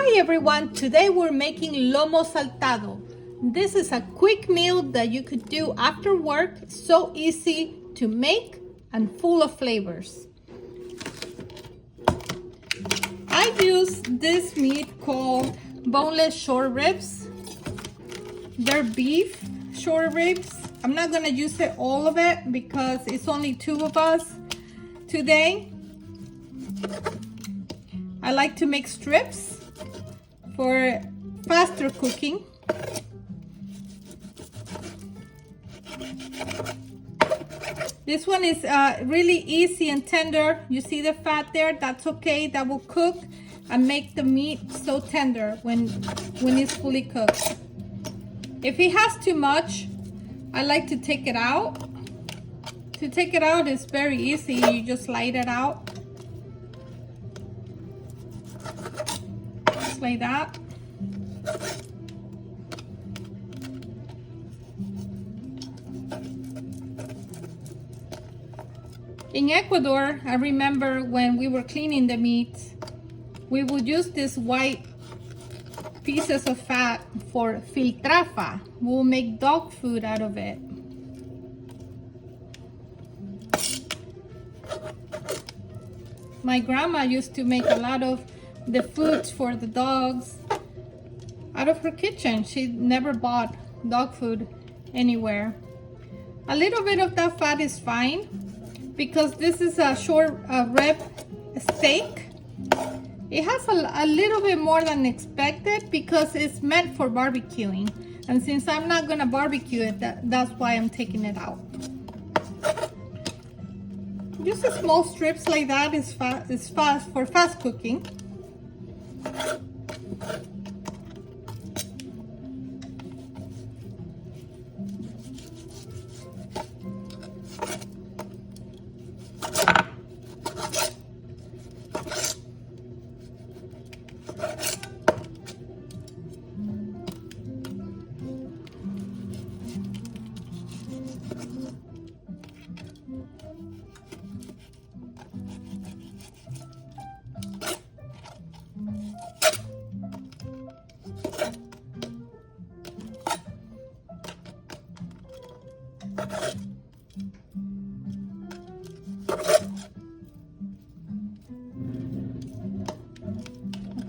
Hi everyone, today we're making lomo saltado. This is a quick meal that you could do after work, so easy to make and full of flavors. I use this meat called boneless short ribs. They're beef short ribs. I'm not gonna use all of it because it's only 2 of us today. I like to make strips for faster cooking. This one is really easy and tender. You see the fat there? That's okay. That will cook and make the meat so tender when it's fully cooked. If it has too much, I like to take it out. To take it out is very easy. You just slide it out. Just like that. In Ecuador, I remember when we were cleaning the meat, we would use these white pieces of fat for filtrafa. We'll make dog food out of it. My grandma used to make a lot of the foods for the dogs out of her kitchen. She never bought dog food anywhere. A little bit of that fat is fine because this is a short rib steak. It has a little bit more than expected because it's meant for barbecuing. And since I'm not gonna barbecue it, that's why I'm taking it out. Just a small strips like that is fast for fast cooking.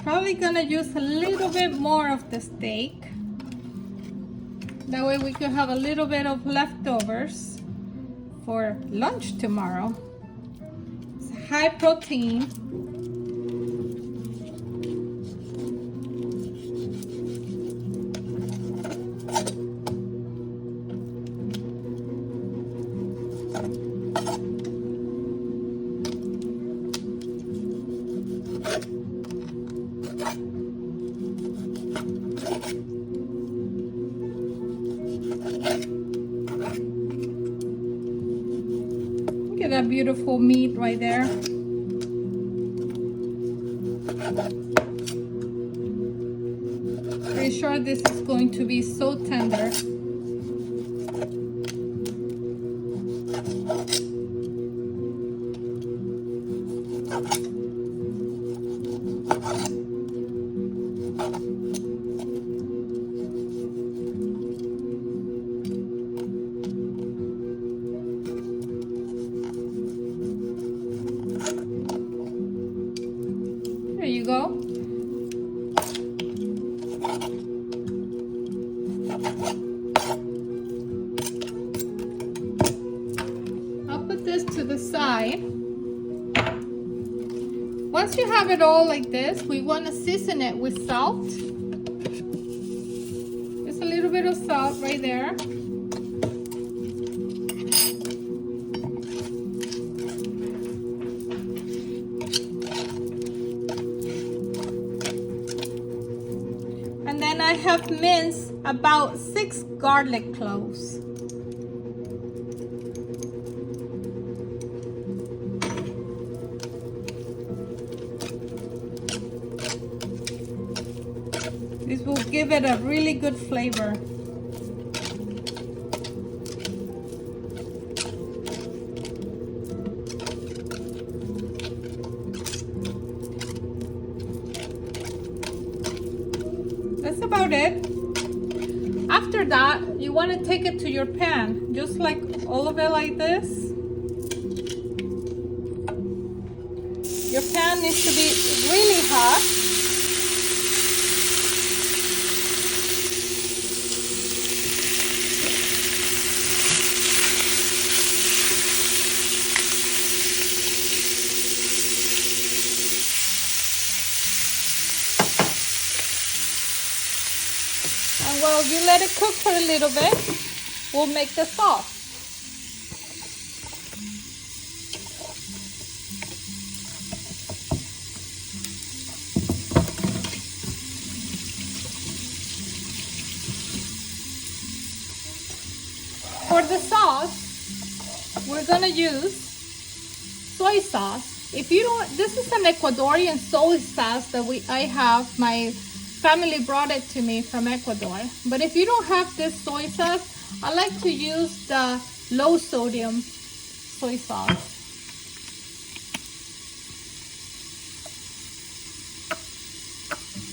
Probably gonna use a little bit more of the steak. That way we could have a little bit of leftovers for lunch tomorrow. It's high protein. Look at that beautiful meat right there. Pretty sure this is going to be so tender. There you go. I'll put this to the side. Once you have it all like this, we want to season it with salt. Just a little bit of salt right there. And then I have minced about 6 garlic cloves. This will give it a really good flavor. that's about it. After that, you want to take it to your pan, just like all of it like this. Your pan needs to be really hot. And while you let it cook for a little bit, we'll make the sauce. For the sauce, we're gonna use soy sauce. If you don't, this is an Ecuadorian soy sauce that I have. My family brought it to me from Ecuador. But if you don't have this soy sauce, I like to use the low sodium soy sauce.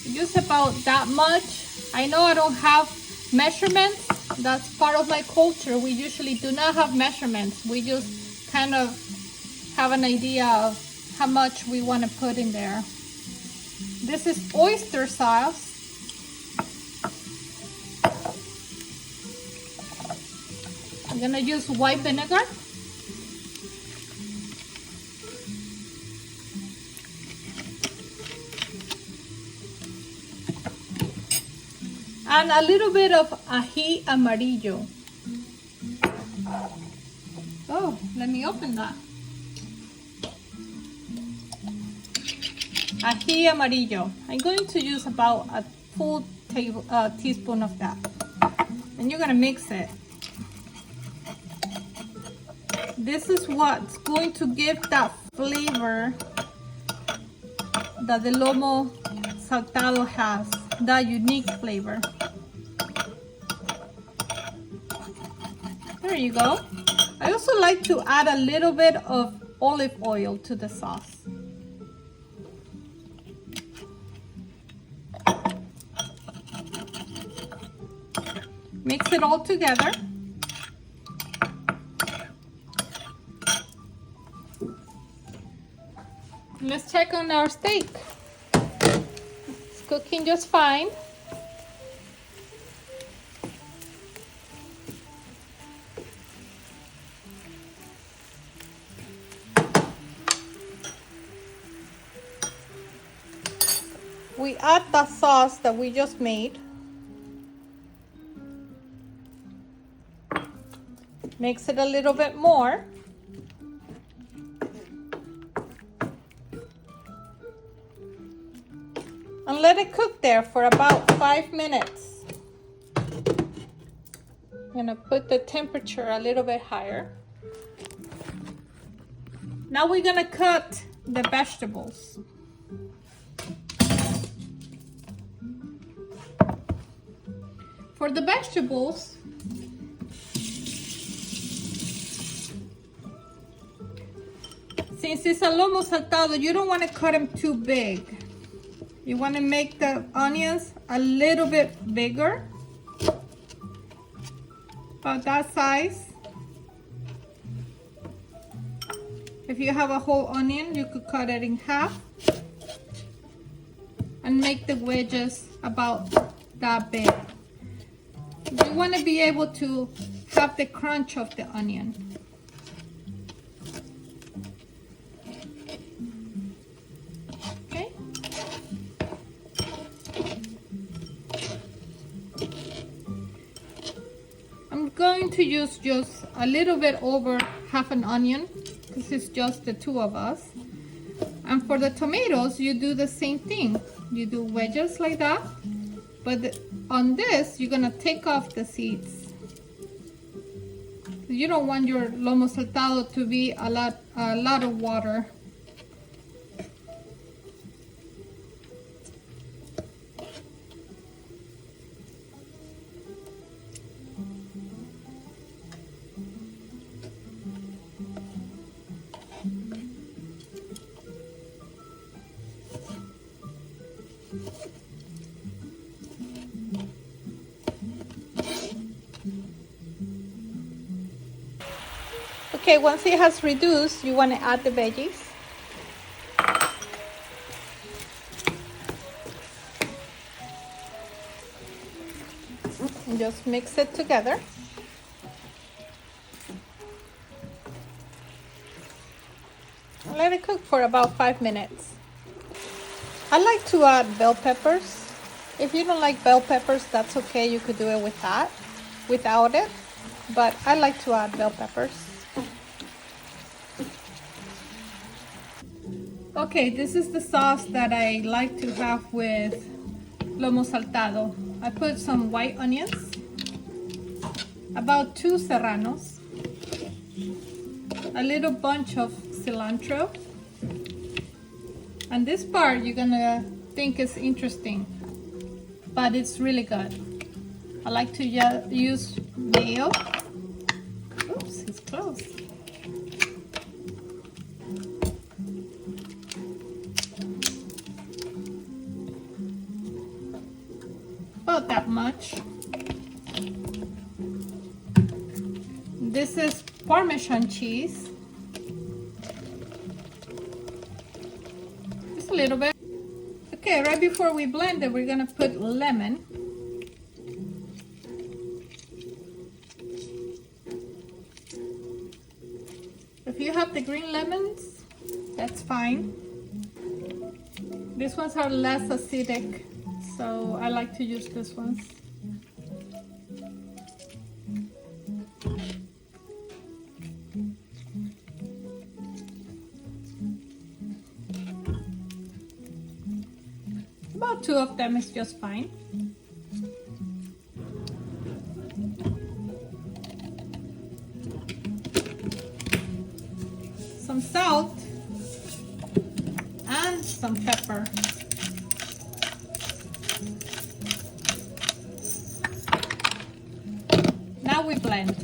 Use about that much. I know I don't have measurements. That's part of my culture. We usually do not have measurements. We just kind of have an idea of how much we want to put in there. This is oyster sauce. I'm gonna use white vinegar. And a little bit of ají amarillo. Oh, let me open that. Ají amarillo. I'm going to use about a full teaspoon of that. And you're gonna mix it. This is what's going to give that flavor that the lomo saltado has, that unique flavor. There you go. I also like to add a little bit of olive oil to the sauce. Mix it all together. Let's check on our steak. It's cooking just fine. We add the sauce that we just made. Mix it a little bit more. And let it cook there for about 5 minutes. I'm gonna put the temperature a little bit higher. Now we're gonna cut the vegetables. For the vegetables, since it's a lomo saltado, you don't want to cut them too big. You want to make the onions a little bit bigger, about that size. If you have a whole onion, you could cut it in half and make the wedges about that big. You want to be able to have the crunch of the onion. Okay. I'm going to use just a little bit over half an onion because it's just the two of us. And for the tomatoes, you do the same thing. You do wedges like that. But on this, you're gonna take off the seeds. You don't want your lomo saltado to be a lot of water. Okay, once it has reduced, you want to add the veggies. And just mix it together. Let it cook for about 5 minutes. I like to add bell peppers. If you don't like bell peppers, that's okay. You could do it without it. But I like to add bell peppers. Okay, this is the sauce that I like to have with lomo saltado. I put some white onions, about 2 serranos, a little bunch of cilantro, and this part you're gonna think is interesting, but it's really good. I like to use mayo. Oops, it's closed. About that much. This is Parmesan cheese. Just a little bit. Okay, right before we blend it, we're gonna put lemon. If you have the green lemons, that's fine. These ones are less acidic, so I like to use these ones. About 2 of them is just fine. Some salt and some pepper. Now we blend.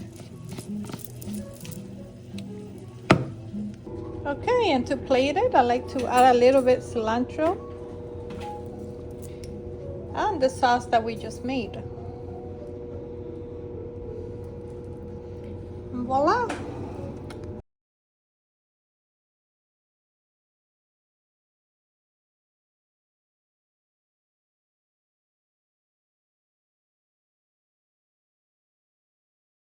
Okay, and to plate it, I like to add a little bit cilantro and the sauce that we just made. And voila!